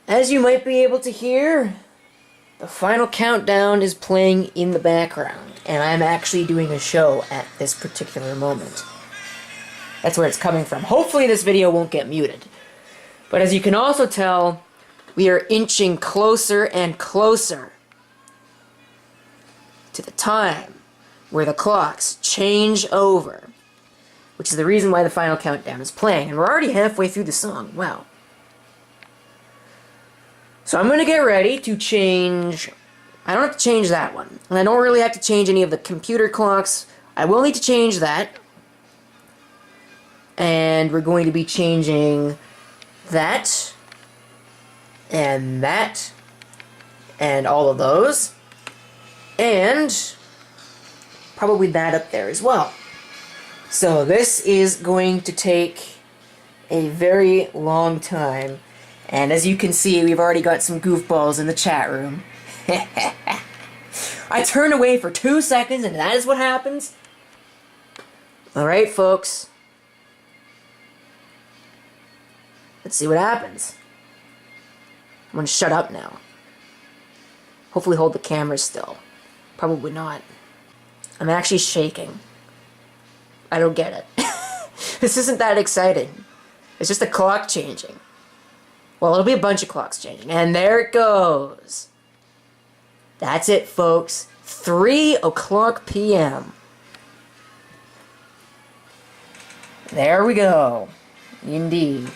As you might be able to hear, the final countdown is playing in the background, and I'm actually doing a show at this particular moment. That's where it's coming from. Hopefully this video won't get muted. But as you can also tell, we are inching closer and closer to the time where the clocks change over, which is the reason why the final countdown is playing. And we're already halfway through the song. Wow. So I'm going to get ready to change... I don't have to change that one. And I don't really have to change any of the computer clocks. I will need to change that. And we're going to be changing that, and that, and all of those. And probably that up there as well. So this is going to take a very long time. And as you can see, we've already got some goofballs in the chat room. I turn away for 2 seconds and that is what happens? Alright, folks. Let's see what happens. I'm gonna shut up now. Hopefully hold the camera still. Probably not. I'm actually shaking. I don't get it. This isn't that exciting. It's just a clock changing. Well, it'll be a bunch of clocks changing. And there it goes. That's it, folks. 3 o'clock p.m. There we go. Indeed.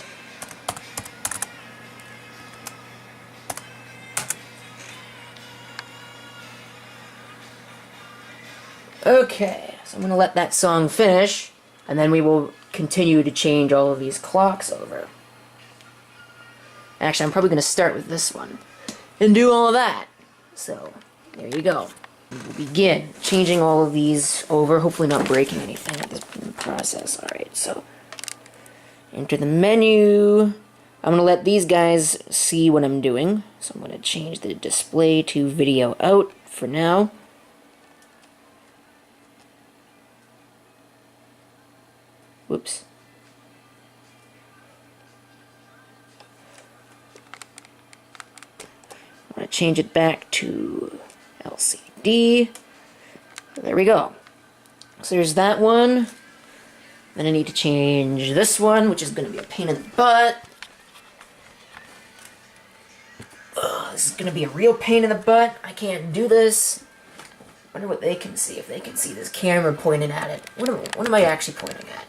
Okay, so I'm going to let that song finish, and then we will continue to change all of these clocks over. Actually, I'm probably going to start with this one and do all of that. So, there you go. We'll begin changing all of these over, hopefully not breaking anything at this process. Alright, so enter the menu. I'm going to let these guys see what I'm doing. So I'm going to change the display to video out for now. Whoops. I'm going to change it back to LCD. There we go. So there's that one. Then I need to change this one, which is going to be a pain in the butt. Ugh, this is going to be a real pain in the butt. I can't do this. I wonder what they can see, if they can see this camera pointing at it. What am I actually pointing at?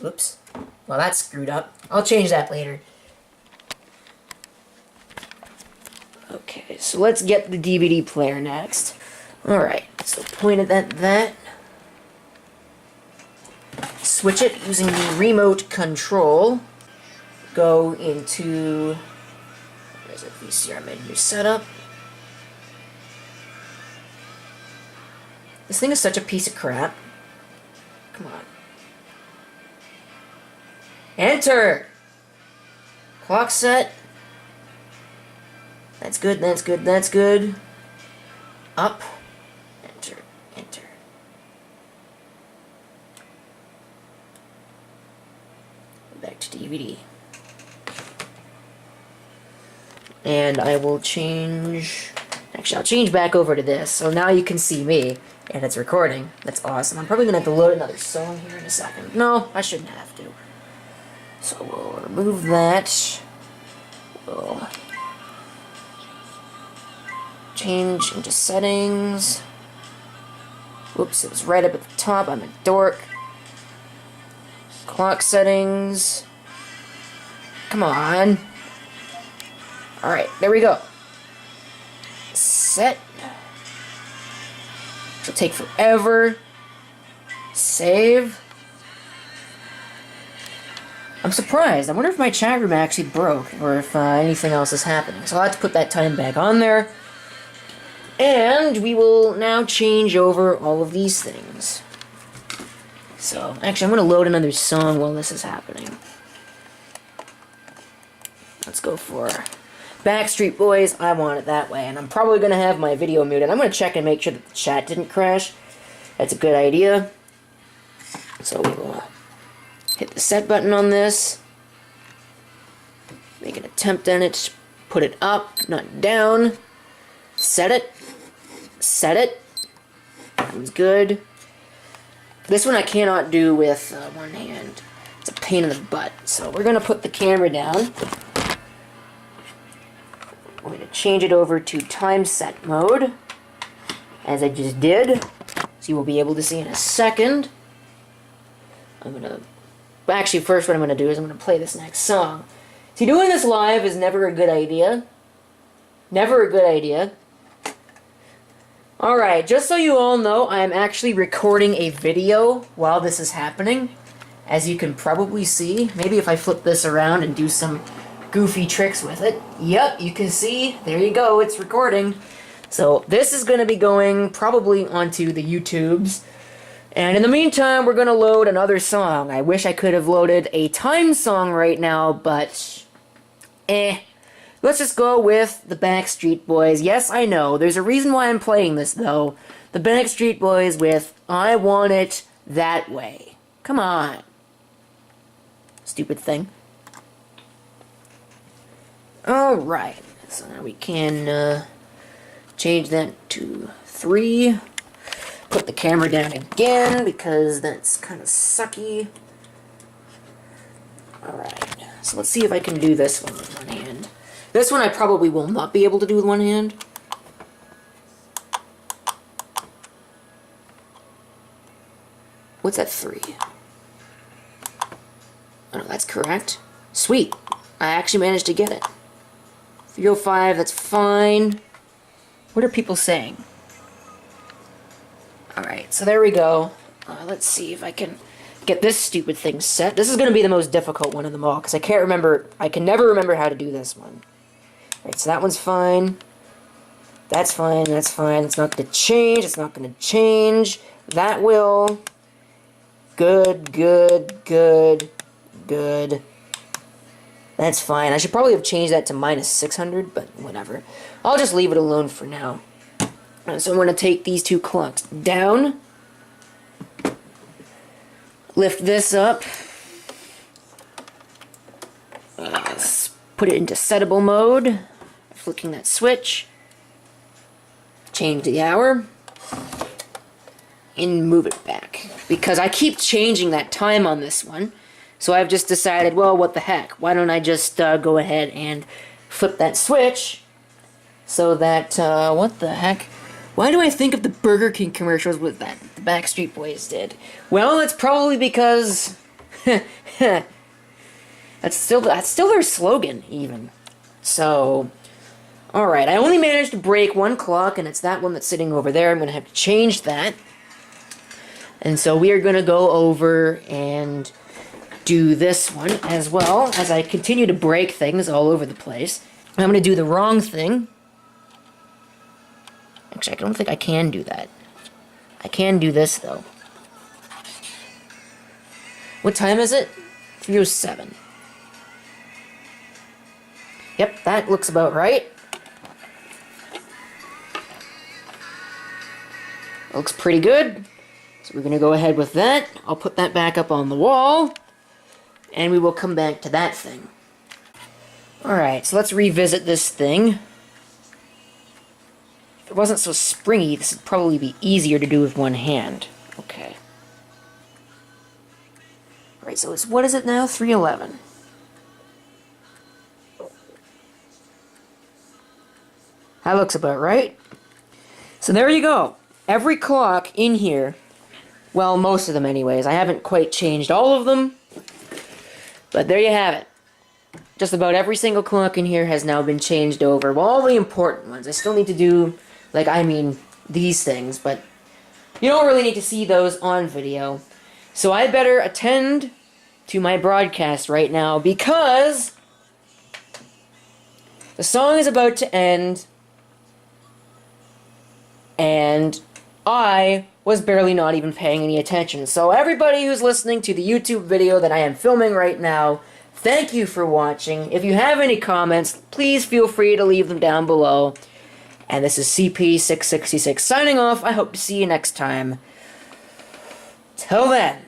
Oops. Well, that's screwed up. I'll change that later. Okay, so let's get the DVD player next. Alright, so point it at that. Switch it using the remote control. Go into... Where's the VCR menu setup? This thing is such a piece of crap. Come on. Enter! Clock set. That's good, that's good, that's good. Up. Enter, enter. Back to DVD. And I will change... Actually, I'll change back over to this. So now you can see me, and it's recording. That's awesome. I'm probably going to have to load another song here in a second. No, I shouldn't have to. So we'll remove that. We'll change into settings. Whoops, it was right up at the top. I'm a dork. Clock settings. Come on. Alright, there we go. Set. It'll take forever. Save. I'm surprised. I wonder if my chat room actually broke, or if anything else is happening. So I'll have to put that time back on there. And we will now change over all of these things. So, actually, I'm going to load another song while this is happening. Let's go for Backstreet Boys. I want it that way. And I'm probably going to have my video muted. I'm going to check and make sure that the chat didn't crash. That's a good idea. So we will hit the set button on this. Make an attempt on it. Put it up, not down. Set it. Set it. That one's good. This one I cannot do with one hand. It's a pain in the butt. So we're going to put the camera down. We're going to change it over to time set mode, as I just did. So you will be able to see in a second. I'm going to... Actually, first what I'm going to do is I'm going to play this next song. See, doing this live is never a good idea. Never a good idea. Alright, just so you all know, I am actually recording a video while this is happening. As you can probably see. Maybe if I flip this around and do some goofy tricks with it. Yep, you can see. There you go, it's recording. So this is going to be going probably onto the YouTubes. And in the meantime, we're going to load another song. I wish I could have loaded a time song right now, but... Let's just go with the Backstreet Boys. Yes, I know. There's a reason why I'm playing this, though. The Backstreet Boys with I Want It That Way. Come on. Stupid thing. Alright. So now we can change that to 3. Put the camera down again, because that's kind of sucky. Alright. So let's see if I can do this one with one hand. This one I probably will not be able to do with one hand. What's that 3? Oh no, that's correct. Sweet. I actually managed to get it. 305, that's fine. What are people saying? Alright, so there we go. Let's see if I can get this stupid thing set. This is going to be the most difficult one of them all, because I can't remember, I can never remember how to do this one. Alright, so that one's fine. That's fine, that's fine. It's not going to change, it's not going to change. That will. Good, good, good, good. That's fine. I should probably have changed that to -600, but whatever. I'll just leave it alone for now. So I'm going to take these two clocks down. Lift this up. Put it into settable mode. Flicking that switch. Change the hour. And move it back. Because I keep changing that time on this one. So I've just decided, well, what the heck. Why don't I just go ahead and flip that switch. So that, what the heck? Why do I think of the Burger King commercials with that the Backstreet Boys did? Well, it's probably because that's still their slogan, even. So, alright, I only managed to break one clock, and it's that one that's sitting over there. I'm going to have to change that. And so we are going to go over and do this one as well, as I continue to break things all over the place. I'm going to do the wrong thing. Actually, I don't think I can do that. I can do this, though. What time is it? 3:07. Yep, that looks about right. Looks pretty good. So we're going to go ahead with that. I'll put that back up on the wall. And we will come back to that thing. Alright, so let's revisit this thing. If it wasn't so springy, this would probably be easier to do with one hand. Okay. Alright, so it's, what is it now? 3:11. That looks about right. So there you go. Every clock in here, well, most of them anyways. I haven't quite changed all of them. But there you have it. Just about every single clock in here has now been changed over. Well, all the important ones. I still need to do, like, I mean, these things, but you don't really need to see those on video. So I better attend to my broadcast right now, because the song is about to end, and I was barely not even paying any attention. So everybody who's listening to the YouTube video that I am filming right now, thank you for watching. If you have any comments, please feel free to leave them down below. And this is CP666 signing off. I hope to see you next time. Until then.